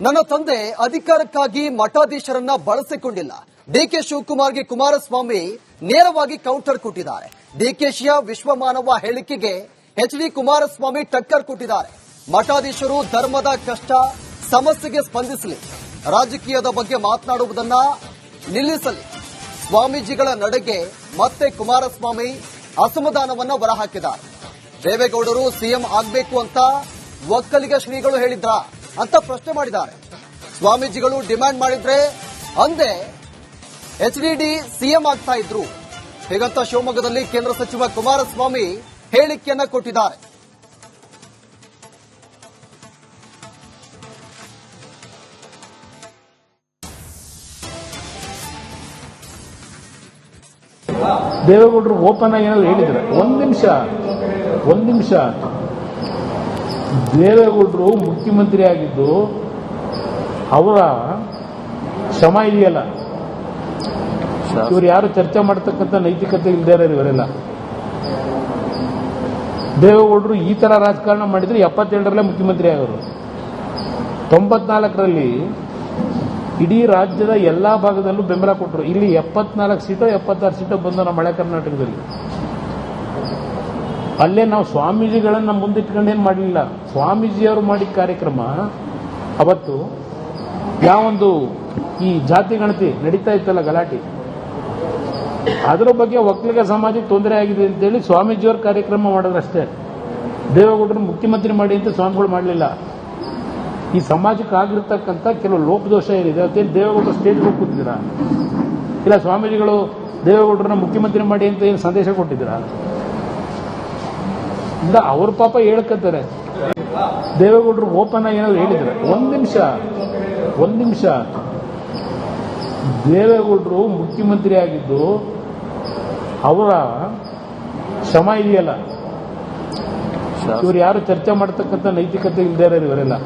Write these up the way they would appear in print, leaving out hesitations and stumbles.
ನನ್ನ ತಂದೆ ಅಧಿಕಾರಕ್ಕಾಗಿ ಮಠಾಧೀಶರನ್ನ ಬಳಸಿಕೊಂಡಿಲ್ಲ. ಡಿಕೆ ಶಿವಕುಮಾರ್ಗೆ ಕುಮಾರಸ್ವಾಮಿ ನೇರವಾಗಿ ಕೌಂಟರ್ ಕೊಟ್ಟಿದ್ದಾರೆ. ಡಿಕೆಶಿಯ ವಿಶ್ವಮಾನವ ಹೇಳಿಕೆಗೆ ಎಚ್ಡಿ ಕುಮಾರಸ್ವಾಮಿ ಟಕ್ಕರ್ ಕೊಟ್ಟಿದ್ದಾರೆ. ಮಠಾಧೀಶರು ಧರ್ಮದ ಕಷ್ಟ ಸಮಸ್ಯೆಗೆ ಸ್ಪಂದಿಸಲಿ, ರಾಜಕೀಯದ ಬಗ್ಗೆ ಮಾತನಾಡುವುದನ್ನ ನಿಲ್ಲಿಸಲಿ. ಸ್ವಾಮೀಜಿಗಳ ನಡೆಗೆ ಮತ್ತೆ ಕುಮಾರಸ್ವಾಮಿ ಅಸಮಾಧಾನವನ್ನ ಹೊರಹಾಕಿದ್ದಾರೆ. ದೇವೇಗೌಡರು ಸಿಎಂ ಆಗಬೇಕು ಅಂತ ಒಕ್ಕಲಿಗ ಶ್ರೀಗಳು ಹೇಳಿದ್ರ ಅಂತ ಪ್ರಶ್ನೆ ಮಾಡಿದ್ದಾರೆ. ಸ್ವಾಮೀಜಿಗಳು ಡಿಮ್ಯಾಂಡ್ ಮಾಡಿದ್ರೆ ಅಂದೇ ಎಚ್ಡಿಡಿ ಸಿಎಂ ಆಗ್ತಾ ಇದ್ರು. ಹೀಗಂತ ಶಿವಮೊಗ್ಗದಲ್ಲಿ ಕೇಂದ್ರ ಸಚಿವ ಕುಮಾರಸ್ವಾಮಿ ಹೇಳಿಕೆಯನ್ನ ಕೊಟ್ಟಿದ್ದಾರೆ. ದೇವೇಗೌಡರು ಓಪನ್ ಆಗಿ ಏನಾದ್ರು ಹೇಳಿದ್ರೆ ಒಂದ್ ನಿಮಿಷ ದೇವೇಗೌಡರು ಮುಖ್ಯಮಂತ್ರಿ ಆಗಿದ್ದು ಅವರ ಶ್ರಮ ಇದೆಯಲ್ಲ, ಇವರು ಯಾರು ಚರ್ಚೆ ಮಾಡತಕ್ಕಂಥ ನೈತಿಕತೆ ಇಲ್ಲದೆ ಇರೋರು ಇವರೆಲ್ಲ. ದೇವೇಗೌಡರು ಈ ತರ ರಾಜಕಾರಣ ಮಾಡಿದ್ರೆ 77ರಲ್ಲೇ ಮುಖ್ಯಮಂತ್ರಿ ಆಗೋರು. 94ರಲ್ಲಿ ಇಡೀ ರಾಜ್ಯದ ಎಲ್ಲಾ ಭಾಗದಲ್ಲೂ ಬೆಂಬಲ ಕೊಟ್ಟರು. ಇಲ್ಲಿ 74 ಸೀಟೋ 76 ಸೀಟೋ ಬಂದು ನಮ್ಮ ಹಳೆ ಕರ್ನಾಟಕದಲ್ಲಿ. ಅಲ್ಲೇ ನಾವು ಸ್ವಾಮೀಜಿಗಳನ್ನ ಮುಂದಿಟ್ಕೊಂಡೇನು ಮಾಡಲಿಲ್ಲ. ಸ್ವಾಮೀಜಿಯವರು ಮಾಡಿದ ಕಾರ್ಯಕ್ರಮ ಅವತ್ತು ಯಾವೊಂದು ಈ ಜಾತಿ ಗಣತಿ ನಡೀತಾ ಇತ್ತಲ್ಲ ಗಲಾಟೆ, ಅದರ ಬಗ್ಗೆ ಒಕ್ಕಲಿಗ ಸಮಾಜಕ್ಕೆ ತೊಂದರೆ ಆಗಿದೆ ಅಂತೇಳಿ ಸ್ವಾಮೀಜಿಯವ್ರ ಕಾರ್ಯಕ್ರಮ ಮಾಡೋದ್ರಷ್ಟೇ. ದೇವೇಗೌಡರು ಮುಖ್ಯಮಂತ್ರಿ ಮಾಡಿ ಅಂತ ಸ್ವಾಮಿಗಳು ಮಾಡಲಿಲ್ಲ. ಈ ಸಮಾಜಕ್ಕೆ ಆಗಿರ್ತಕ್ಕಂಥ ಕೆಲವು ಲೋಪದೋಷ ಏನಿದೆ ಅದೇನು ದೇವೇಗೌಡರು ಸ್ಟೇಜ್ಗೆ ಹೋಗಿ ಕೂತಿದ್ದೀರಾ? ಇಲ್ಲ ಸ್ವಾಮೀಜಿಗಳು ದೇವೇಗೌಡರನ್ನ ಮುಖ್ಯಮಂತ್ರಿ ಮಾಡಿ ಅಂತ ಏನು ಸಂದೇಶ ಕೊಟ್ಟಿದ್ದೀರಾ? ಇಲ್ಲ ಅವ್ರ ಪಾಪ ಹೇಳ್ಕತ್ತಾರೆ. ದೇವೇಗೌಡರು ಓಪನ್ ಆಗಿ ಏನಾದ್ರು ಹೇಳಿದ್ರೆ ಒಂದ್ ನಿಮಿಷ ದೇವೇಗೌಡರು ಮುಖ್ಯಮಂತ್ರಿ ಆಗಿದ್ದು ಅವರ ಶ್ರಮ ಇದೆಯಲ್ಲ, ಇವರು ಯಾರು ಚರ್ಚೆ ಮಾಡತಕ್ಕಂಥ ನೈತಿಕತೆ ಇಲ್ಲದೆ ಇರೋರು ಇವರೆಲ್ಲ.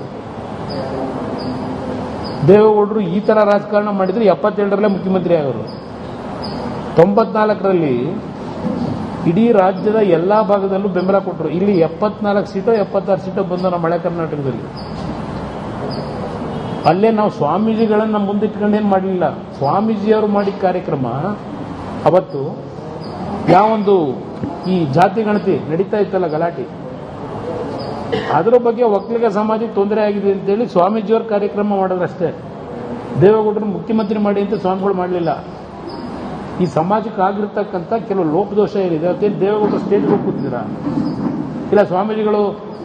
ದೇವೇಗೌಡರು ಈ ತರ ರಾಜಕಾರಣ ಮಾಡಿದ್ರೆ 77ರಲ್ಲೇ ಮುಖ್ಯಮಂತ್ರಿ ಆಗೋರು. 94ರಲ್ಲಿ ಇಡೀ ರಾಜ್ಯದ ಎಲ್ಲಾ ಭಾಗದಲ್ಲೂ ಬೆಂಬಲ ಕೊಟ್ಟರು. ಇಲ್ಲಿ 74 ಸೀಟೋ 76 ಸೀಟೋ ಬಂದು ನಮ್ಮ ಹಳೆ ಕರ್ನಾಟಕದಲ್ಲಿ. ಅಲ್ಲೇ ನಾವು ಸ್ವಾಮೀಜಿಗಳನ್ನ ಮುಂದಿಟ್ಕೊಂಡೇನು ಮಾಡಲಿಲ್ಲ. ಸ್ವಾಮೀಜಿಯವರು ಮಾಡಿದ ಕಾರ್ಯಕ್ರಮ ಅವತ್ತು ಯಾವೊಂದು ಈ ಜಾತಿ ಗಣತಿ ನಡೀತಾ ಇತ್ತಲ್ಲ ಗಲಾಟೆ, ಅದರ ಬಗ್ಗೆ ಒಕ್ಕಲಿಗ ಸಮಾಜಕ್ಕೆ ತೊಂದರೆ ಆಗಿದೆ ಅಂತೇಳಿ ಸ್ವಾಮೀಜಿಯವ್ರ ಕಾರ್ಯಕ್ರಮ ಮಾಡೋದ್ರಷ್ಟೇ. ದೇವೇಗೌಡರು ಮುಖ್ಯಮಂತ್ರಿ ಮಾಡಿ ಅಂತ ಸ್ವಾಮಿಗಳು ಮಾಡಲಿಲ್ಲ. ಈ ಸಮಾಜಕ್ಕೆ ಆಗಿರ್ತಕ್ಕಂಥ ಕೆಲವು ಲೋಪದೋಷ ಏನಿದೆ ಅದೇನು ದೇವೇಗೌಡರು ಸ್ಟೇಜ್ಗೆ ಹೋಗಿ ಕೂತಿದ್ದೀರಾ? ಇಲ್ಲ ಸ್ವಾಮೀಜಿಗಳು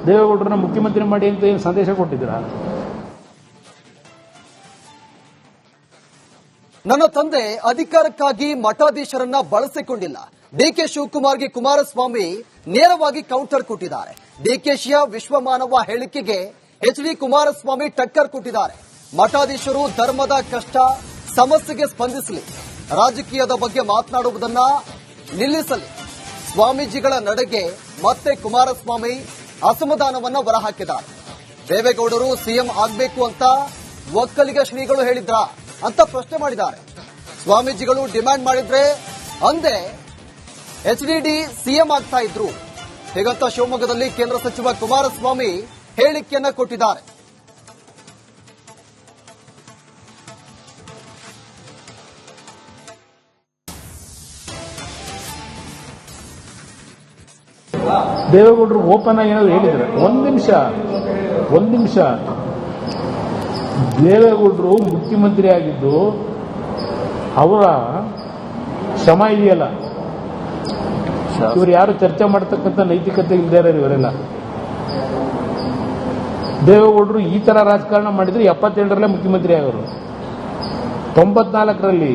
ದೇವೇಗೌಡರನ್ನ ಮುಖ್ಯಮಂತ್ರಿ ಮಾಡಿ ಅಂತ ಏನು ಸಂದೇಶ ಕೊಟ್ಟಿದ್ದೀರಾ? ನನ್ನ ತಂದೆ ಅಧಿಕಾರಕ್ಕಾಗಿ ಮಠಾಧೀಶರನ್ನ ಬಳಸಿಕೊಂಡಿಲ್ಲ. ಡಿಕೆ ಶಿವಕುಮಾರ್ಗೆ ಕುಮಾರಸ್ವಾಮಿ ನೇರವಾಗಿ ಕೌಂಟರ್ ಕೊಟ್ಟಿದ್ದಾರೆ. ಡಿಕೆಶಿಯ ವಿಶ್ವಮಾನವ ಹೇಳಿಕೆಗೆ ಎಚ್ಡಿ ಕುಮಾರಸ್ವಾಮಿ ಟಕ್ಕರ್ ಕೊಟ್ಟಿದ್ದಾರೆ. ಮಠಾಧೀಶರು ಧರ್ಮದ ಕಷ್ಟ ಸಮಸ್ಯೆಗೆ ಸ್ಪಂದಿಸಲಿ, ರಾಜಕೀಯದ ಬಗ್ಗೆ ಮಾತನಾಡುವುದನ್ನ ನಿಲ್ಲಿಸಲಿ. ಸ್ವಾಮೀಜಿಗಳ ನಡೆಗೆ ಮತ್ತೆ ಕುಮಾರಸ್ವಾಮಿ ಅಸಮಾಧಾನವನ್ನ ಹೊರಹಾಕಿದ್ದಾರೆ. ದೇವೇಗೌಡರು ಸಿಎಂ ಆಗಬೇಕು ಅಂತ ಒಕ್ಕಲಿಗ ಶ್ರೀಗಳು ಹೇಳಿದ್ರ ಅಂತ ಪ್ರಶ್ನೆ ಮಾಡಿದ್ದಾರೆ. ಸ್ವಾಮೀಜಿಗಳು ಡಿಮ್ಯಾಂಡ್ ಮಾಡಿದ್ರೆ ಅಂದೇ ಎಚ್ಡಿಡಿ ಸಿಎಂ ಆಗ್ತಾ ಇದ್ರು. ಹೀಗಂತ ಶಿವಮೊಗ್ಗದಲ್ಲಿ ಕೇಂದ್ರ ಸಚಿವ ಕುಮಾರಸ್ವಾಮಿ ಹೇಳಿಕೆಯನ್ನ ಕೊಟ್ಟಿದ್ದಾರೆ. ದೇವೇಗೌಡರು ಓಪನ್ ಆಗಿ ಏನಾದ್ರು ಹೇಳಿದ್ರೆ ಒಂದ್ ನಿಮಿಷ ದೇವೇಗೌಡರು ಮುಖ್ಯಮಂತ್ರಿ ಆಗಿದ್ದು ಅವರ ಶ್ರಮ ಇದೆಯಲ್ಲ, ಇವರು ಯಾರು ಚರ್ಚೆ ಮಾಡತಕ್ಕಂಥ ನೈತಿಕತೆ ಇಲ್ಲದೆ ಇರೋರು ಇವರೆಲ್ಲ. ದೇವೇಗೌಡರು ಈ ತರ ರಾಜಕಾರಣ ಮಾಡಿದ್ರೆ 77ರಲ್ಲೇ ಮುಖ್ಯಮಂತ್ರಿ ಆಗೋರು. 94ರಲ್ಲಿ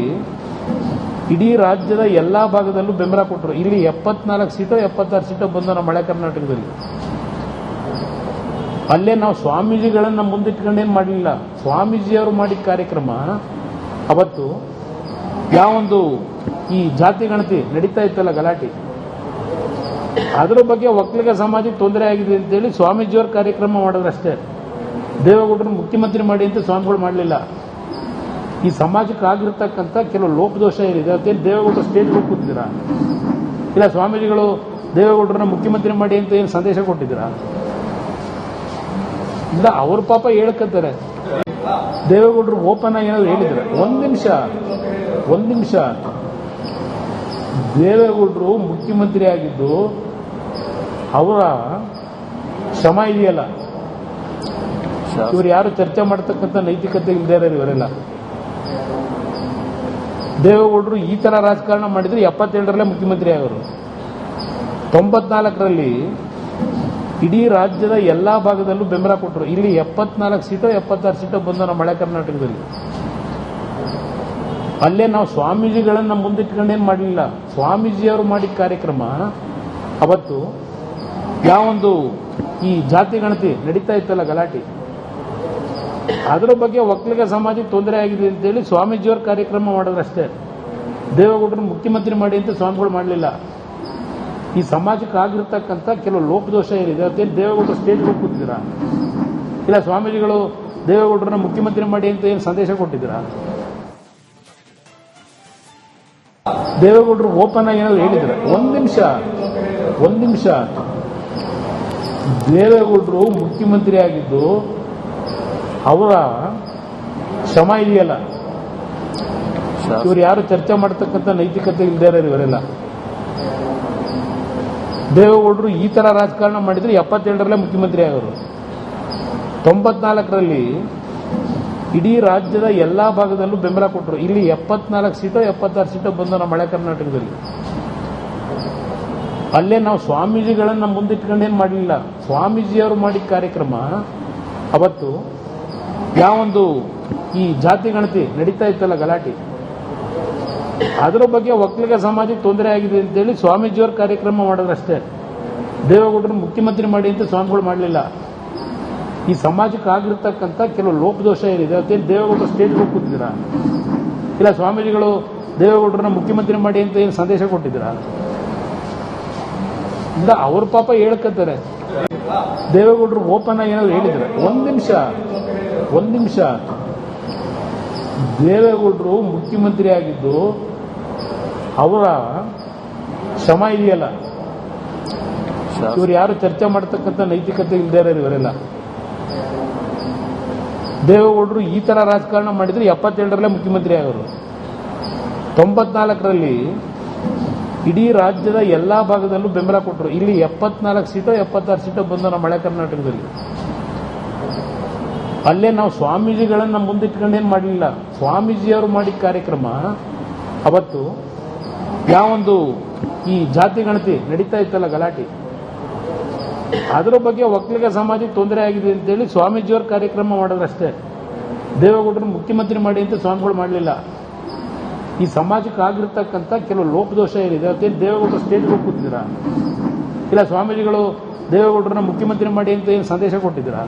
ಇಡೀ ರಾಜ್ಯದ ಎಲ್ಲಾ ಭಾಗದಲ್ಲೂ ಬೆಂಬಲ ಕೊಟ್ಟರು. ಇಲ್ಲಿ 74 ಸೀಟೋ 76 ಸೀಟೋ ಬಂದು ನಮ್ಮ ಹಳೆ ಕರ್ನಾಟಕದಲ್ಲಿ. ಅಲ್ಲೇ ನಾವು ಸ್ವಾಮೀಜಿಗಳನ್ನ ಮುಂದಿಟ್ಕೊಂಡೇನು ಮಾಡಲಿಲ್ಲ. ಸ್ವಾಮೀಜಿಯವರು ಮಾಡಿದ ಕಾರ್ಯಕ್ರಮ ಅವತ್ತು ಯಾವೊಂದು ಈ ಜಾತಿ ಗಣತಿ ನಡೀತಾ ಇತ್ತಲ್ಲ ಗಲಾಟೆ, ಅದರ ಬಗ್ಗೆ ಒಕ್ಕಲಿಗ ಸಮಾಜಕ್ಕೆ ತೊಂದರೆ ಆಗಿದೆ ಅಂತೇಳಿ ಸ್ವಾಮೀಜಿಯವ್ರ ಕಾರ್ಯಕ್ರಮ ಮಾಡೋದ್ರಷ್ಟೇ. ದೇವೇಗೌಡರು ಮುಖ್ಯಮಂತ್ರಿ ಮಾಡಿ ಅಂತ ಸ್ವಾಮಿಗಳು ಮಾಡಲಿಲ್ಲ. ಈ ಸಮಾಜಕ್ಕೆ ಆಗಿರ್ತಕ್ಕಂಥ ಕೆಲವು ಲೋಪದೋಷ ಏನಿದೆ ಅದೇನು ದೇವೇಗೌಡರು ಸ್ಟೇಜ್ಗೆ ಹೋಗಿ ಕೂತಿದ್ದೀರಾ? ಇಲ್ಲ ಸ್ವಾಮೀಜಿಗಳು ದೇವೇಗೌಡರನ್ನ ಮುಖ್ಯಮಂತ್ರಿ ಮಾಡಿ ಅಂತ ಏನು ಸಂದೇಶ ಕೊಟ್ಟಿದ್ದೀರಾ? ಇಲ್ಲ ಅವ್ರ ಪಾಪ ಹೇಳ್ಕತ್ತಾರೆ. ದೇವೇಗೌಡರು ಓಪನ್ ಆಗಿ ಏನಾದ್ರು ಹೇಳಿದ್ರೆ ಒಂದ್ ನಿಮಿಷ ದೇವೇಗೌಡರು ಮುಖ್ಯಮಂತ್ರಿ ಆಗಿದ್ದು ಅವರ ಶ್ರಮ ಇದೆಯಲ್ಲ, ಇವರು ಯಾರು ಚರ್ಚೆ ಮಾಡತಕ್ಕಂಥ ನೈತಿಕತೆ ಇಲ್ಲದೆ ಇರೋರು ಇವರೆಲ್ಲ. ದೇವೇಗೌಡರು ಈ ತರ ರಾಜಕಾರಣ ಮಾಡಿದ್ರೆ 77ರಲ್ಲೇ ಮುಖ್ಯಮಂತ್ರಿ ಆಗೋರು. 94ರಲ್ಲಿ ಇಡೀ ರಾಜ್ಯದ ಎಲ್ಲಾ ಭಾಗದಲ್ಲೂ ಬೆಂಬಲ ಕೊಟ್ಟರು. ಇಲ್ಲಿ 74 ಸೀಟೋ 76 ಸೀಟೋ ಬಂದು ನಮ್ಮ ಹಳೆ ಕರ್ನಾಟಕದಲ್ಲಿ. ಅಲ್ಲೇ ನಾವು ಸ್ವಾಮೀಜಿಗಳನ್ನ ಮುಂದಿಟ್ಕೊಂಡೇನು ಮಾಡಲಿಲ್ಲ. ಸ್ವಾಮೀಜಿಯವರು ಮಾಡಿದ ಕಾರ್ಯಕ್ರಮ ಅವತ್ತು ಯಾವೊಂದು ಈ ಜಾತಿ ಗಣತಿ ನಡೀತಾ ಇತ್ತಲ್ಲ ಗಲಾಟೆ, ಅದರ ಬಗ್ಗೆ ಒಕ್ಕಲಿಗ ಸಮಾಜಕ್ಕೆ ತೊಂದರೆ ಆಗಿದೆ ಅಂತೇಳಿ ಸ್ವಾಮೀಜಿಯವ್ರ ಕಾರ್ಯಕ್ರಮ ಮಾಡಿದ್ರಷ್ಟೇ. ದೇವೇಗೌಡರು ಮುಖ್ಯಮಂತ್ರಿ ಮಾಡಿ ಅಂತ ಸ್ವಾಮಿಗಳು ಮಾಡಲಿಲ್ಲ. ಈ ಸಮಾಜಕ್ಕೆ ಆಗಿರ್ತಕ್ಕಂಥ ಕೆಲವು ಲೋಪದೋಷ ಏನಿದೆ ಅದೇನು ದೇವೇಗೌಡರು ಸ್ಟೇಜ್ ಹೋಗಿ ಕೂತಿದ್ದೀರಾ? ಇಲ್ಲ ಸ್ವಾಮೀಜಿಗಳು ದೇವೇಗೌಡರನ್ನ ಮುಖ್ಯಮಂತ್ರಿ ಮಾಡಿ ಅಂತ ಏನು ಸಂದೇಶ ಕೊಟ್ಟಿದ್ದೀರಾ? ದೇವೇಗೌಡರು ಓಪನ್ ಆಗಿ ಏನಾದ್ರು ಹೇಳಿದ್ರೆ ಒಂದ್ ನಿಮಿಷ ದೇವೇಗೌಡರು ಮುಖ್ಯಮಂತ್ರಿ ಆಗಿದ್ದು ಅವರ ಶ್ರಮ ಇದೆಯಲ್ಲ, ಇವರು ಯಾರು ಚರ್ಚೆ ಮಾಡತಕ್ಕಂಥ ನೈತಿಕತೆ ಇಲ್ಲದೆ ಇರೋರು ಇವರೆಲ್ಲ. ದೇವೇಗೌಡರು ಈ ತರ ರಾಜಕಾರಣ ಮಾಡಿದ್ರೆ 77ರಲ್ಲೇ ಮುಖ್ಯಮಂತ್ರಿ ಆಗೋರು. 94ರಲ್ಲಿ ಇಡೀ ರಾಜ್ಯದ ಎಲ್ಲಾ ಭಾಗದಲ್ಲೂ ಬೆಂಬಲ ಕೊಟ್ಟರು. ಇಲ್ಲಿ 74 ಸೀಟೋ 76 ಸೀಟೋ ಬಂದು ನಮ್ಮ ಹಳೆ ಕರ್ನಾಟಕದಲ್ಲಿ. ಅಲ್ಲೇ ನಾವು ಸ್ವಾಮೀಜಿಗಳನ್ನ ಮುಂದಿಟ್ಕೊಂಡೇನು ಮಾಡಲಿಲ್ಲ. ಸ್ವಾಮೀಜಿಯವರು ಮಾಡಿದ ಕಾರ್ಯಕ್ರಮ ಅವತ್ತು ಯಾವೊಂದು ಈ ಜಾತಿ ಗಣತಿ ನಡೀತಾ ಇತ್ತಲ್ಲ ಗಲಾಟೆ, ಅದರ ಬಗ್ಗೆ ಒಕ್ಕಲಿಗ ಸಮಾಜಕ್ಕೆ ತೊಂದರೆ ಆಗಿದೆ ಅಂತೇಳಿ ಸ್ವಾಮೀಜಿಯವ್ರ ಕಾರ್ಯಕ್ರಮ ಮಾಡಿದ್ರಷ್ಟೇ. ದೇವೇಗೌಡರು ಮುಖ್ಯಮಂತ್ರಿ ಮಾಡಿ ಅಂತ ಸ್ವಾಮಿಗಳು ಮಾಡಲಿಲ್ಲ. ಈ ಸಮಾಜಕ್ಕೆ ಆಗಿರ್ತಕ್ಕಂಥ ಕೆಲವು ಲೋಪದೋಷ ಏನಿದೆ ಅದೇನು ದೇವೇಗೌಡರು ಸ್ಟೇಜ್ ಹೋಗಿ ಕೂತಿದ್ದೀರಾ? ಇಲ್ಲ ಸ್ವಾಮೀಜಿಗಳು ದೇವೇಗೌಡರನ್ನ ಮುಖ್ಯಮಂತ್ರಿ ಮಾಡಿ ಅಂತ ಏನು ಸಂದೇಶ ಕೊಟ್ಟಿದ್ದೀರಾ? ಇಲ್ಲ ಅವ್ರ ಪಾಪ ಹೇಳ್ಕತ್ತಾರೆ. ದೇವೇಗೌಡರು ಓಪನ್ ಆಗಿ ಏನಾದ್ರು ಹೇಳಿದ್ರೆ ಒಂದ್ ನಿಮಿಷ ದೇವೇಗೌಡರು ಮುಖ್ಯಮಂತ್ರಿ ಆಗಿದ್ದು ಅವರ ಶ್ರಮ ಇದೆಯಲ್ಲ, ಇವರು ಯಾರು ಚರ್ಚೆ ಮಾಡತಕ್ಕಂಥ ನೈತಿಕತೆ ಇಲ್ಲದೆ ಇರೋರು ಇವರೆಲ್ಲ. ದೇವೇಗೌಡರು ಈ ತರ ರಾಜಕಾರಣ ಮಾಡಿದ್ರೆ 77ರಲ್ಲೇ ಮುಖ್ಯಮಂತ್ರಿ ಆಗೋರು. 94ರಲ್ಲಿ ಇಡೀ ರಾಜ್ಯದ ಎಲ್ಲಾ ಭಾಗದಲ್ಲೂ ಬೆಂಬಲ ಕೊಟ್ಟರು. ಇಲ್ಲಿ 74 ಸೀಟೋ 76 ಸೀಟೋ ಬಂದು ನಮ್ಮ ಹಳೆ ಕರ್ನಾಟಕದಲ್ಲಿ. ಅಲ್ಲೇ ನಾವು ಸ್ವಾಮೀಜಿಗಳನ್ನ ಮುಂದಿಟ್ಕೊಂಡೇನು ಮಾಡಲಿಲ್ಲ. ಸ್ವಾಮೀಜಿಯವರು ಮಾಡಿದ ಕಾರ್ಯಕ್ರಮ ಅವತ್ತು ಯಾವೊಂದು ಈ ಜಾತಿ ಗಣತಿ ನಡೀತಾ ಇತ್ತಲ್ಲ ಗಲಾಟೆ, ಅದರ ಬಗ್ಗೆ ಒಕ್ಕಲಿಗ ಸಮಾಜಕ್ಕೆ ತೊಂದರೆ ಆಗಿದೆ ಅಂತೇಳಿ ಸ್ವಾಮೀಜಿಯವ್ರ ಕಾರ್ಯಕ್ರಮ ಮಾಡಿದ್ರಷ್ಟೇ. ದೇವೇಗೌಡರು ಮುಖ್ಯಮಂತ್ರಿ ಮಾಡಿ ಅಂತ ಸ್ವಾಮಿಗಳು ಮಾಡಲಿಲ್ಲ. ಈ ಸಮಾಜಕ್ಕೆ ಆಗಿರ್ತಕ್ಕಂಥ ಕೆಲವು ಲೋಪದೋಷ ಏನಿದೆ ಅದೇನು ದೇವೇಗೌಡರು ಸ್ಟೇಜ್ ಹೋಗಿ ಕೂತಿದ್ದೀರಾ? ಇಲ್ಲ ಸ್ವಾಮೀಜಿಗಳು ದೇವೇಗೌಡರನ್ನ ಮುಖ್ಯಮಂತ್ರಿ ಮಾಡಿ ಅಂತ ಏನು ಸಂದೇಶ ಕೊಟ್ಟಿದ್ದೀರಾ?